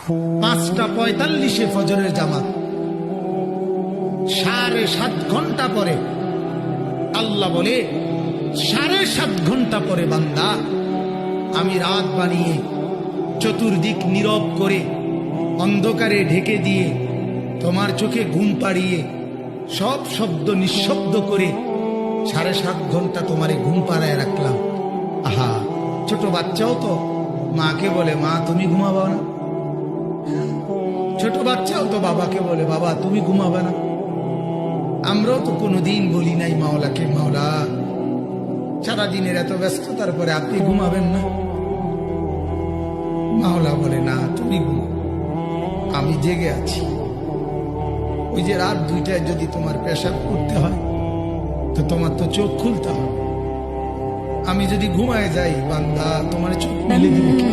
5:45 ফজরের জামাত, 7.5 ঘন্টা পরে আল্লাহ বলে 7.5 ঘন্টা পরে বান্দা আমি রাত বানিয়ে চতুর্দিক নীরব করে অন্ধকারে ঢেকে দিয়ে তোমার চোখে ঘুম পাড়িয়ে সব শব্দ নিঃশব্দ করে 7.5 ঘন্টা তোমারে ঘুম পাড়ায় রাখলাম। আহা, ছোট বাচ্চাও তো মাকে বলে মা তুমি ঘুমাবা না, ছোট বাচ্চাও তো বাবাকে বলে বাবা তুমি ঘুমাবে না। আমরাও তো কোনোদিন বলি নাই মাওলাকে মাওলা সারাদিনের এত ব্যস্ততার পরে আপনি ঘুমাবেন না। মাওলা বলে না তুমি ঘুমাও, আমি জেগে আছি। ওই যে রাত 2টায় যদি তোমার পেশাব করতে হয় তো তোমার তো চোখ খুলতে হবে। আমি যদি ঘুমায় যাই বান্দা তোমার চোখ মেলে দিবে কে?